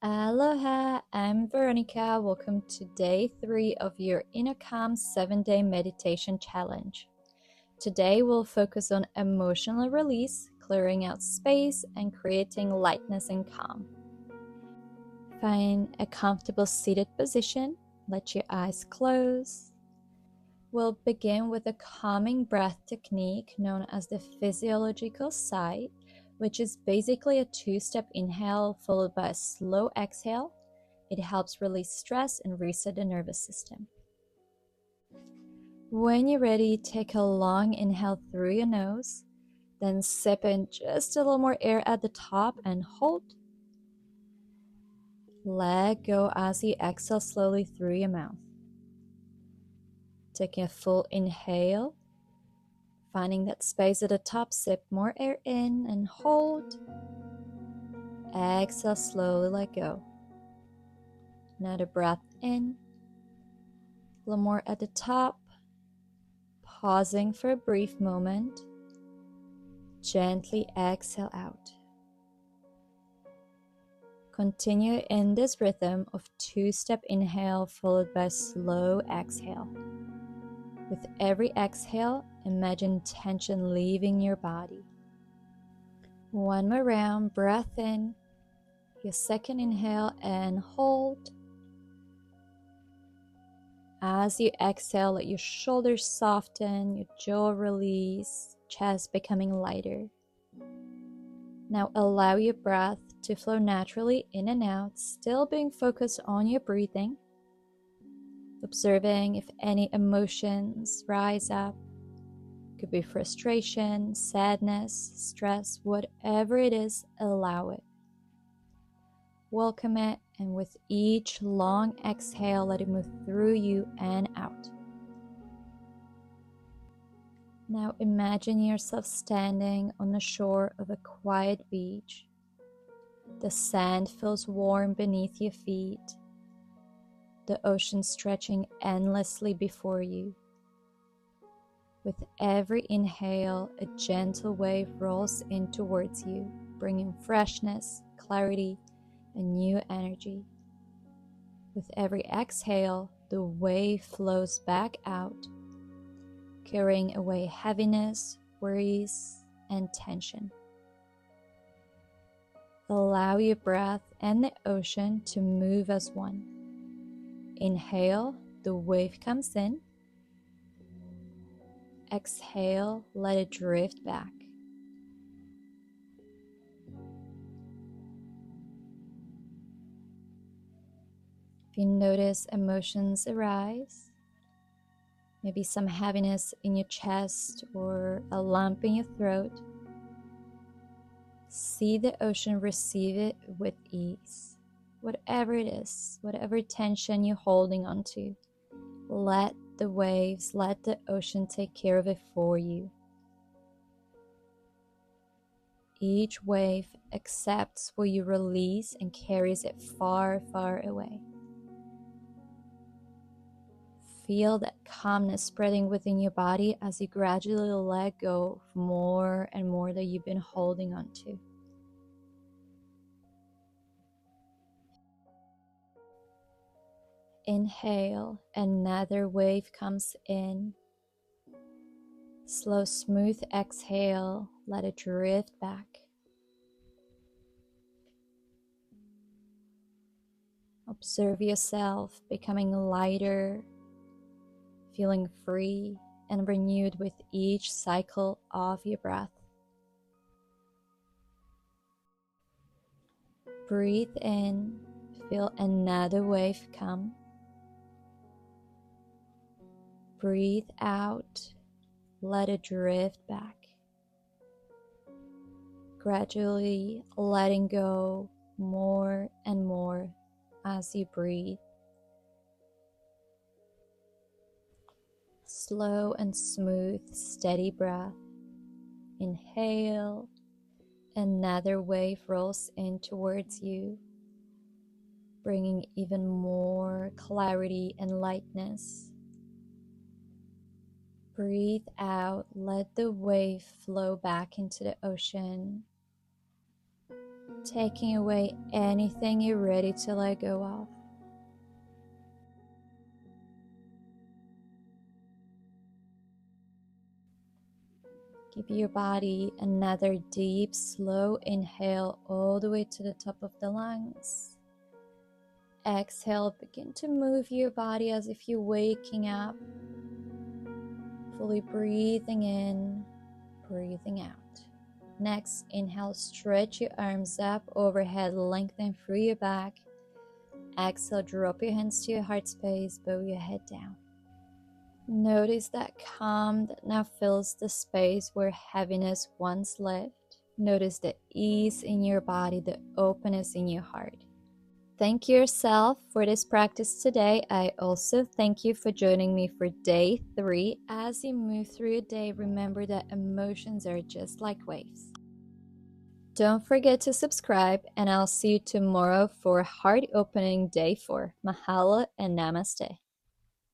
Aloha, I'm Veronika. Welcome to day 3 of your Inner Calm 7-day meditation challenge. Today we'll focus on emotional release, clearing out space, and creating lightness and calm. Find a comfortable seated position. Let your eyes close. We'll begin with a calming breath technique known as the physiological sigh, which is basically a 2-step inhale followed by a slow exhale. It helps release stress and reset the nervous system. When you're ready, take a long inhale through your nose, then sip in just a little more air at the top and hold. Let go as you exhale slowly through your mouth. Taking a full inhale, finding that space at the top, sip more air in and hold. Exhale, slowly let go. Another breath in, a little more at the top, pausing for a brief moment. Gently exhale out. Continue in this rhythm of 2-step inhale followed by slow exhale. With every exhale, imagine tension leaving your body. One more round, breath in, your second inhale and hold. As you exhale, let your shoulders soften, your jaw release, chest becoming lighter. Now allow your breath to flow naturally in and out, still being focused on your breathing. Observing if any emotions rise up. Could be frustration, sadness, stress, whatever it is, allow it. Welcome it, and with each long exhale, let it move through you and out. Now imagine yourself standing on the shore of a quiet beach. The sand feels warm beneath your feet. The ocean stretching endlessly before you. With every inhale, a gentle wave rolls in towards you, bringing freshness, clarity, and new energy. With every exhale, the wave flows back out, carrying away heaviness, worries, and tension. Allow your breath and the ocean to move as one. Inhale, the wave comes in. Exhale, let it drift back. If you notice emotions arise, maybe some heaviness in your chest or a lump in your throat, see the ocean receive it with ease. Whatever it is, whatever tension you're holding onto, let the waves, let the ocean take care of it for you. Each wave accepts what you release and carries it far, far away. Feel that calmness spreading within your body as you gradually let go of more and more that you've been holding on to. Inhale, another wave comes in. Slow, smooth exhale, let it drift back. Observe yourself becoming lighter, feeling free and renewed with each cycle of your breath. Breathe in, feel another wave come. Breathe out, let it drift back. Gradually letting go more and more as you breathe. Slow and smooth, steady breath. Inhale, another wave rolls in towards you, bringing even more clarity and lightness. Breathe out, let the wave flow back into the ocean. taking away anything you're ready to let go of. Give your body another deep, slow inhale all the way to the top of the lungs. Exhale, begin to move your body as if you're waking up. Fully breathing in, breathing out. Next, inhale, stretch your arms up overhead, lengthen through your back. Exhale, drop your hands to your heart space, bow your head down. Notice that calm that now fills the space where heaviness once lived. Notice the ease in your body, the openness in your heart. Thank yourself for this practice today. I also thank you for joining me for day 3. As you move through your day, remember that emotions are just like waves. Don't forget to subscribe, and I'll see you tomorrow for heart opening day 4. Mahalo and namaste.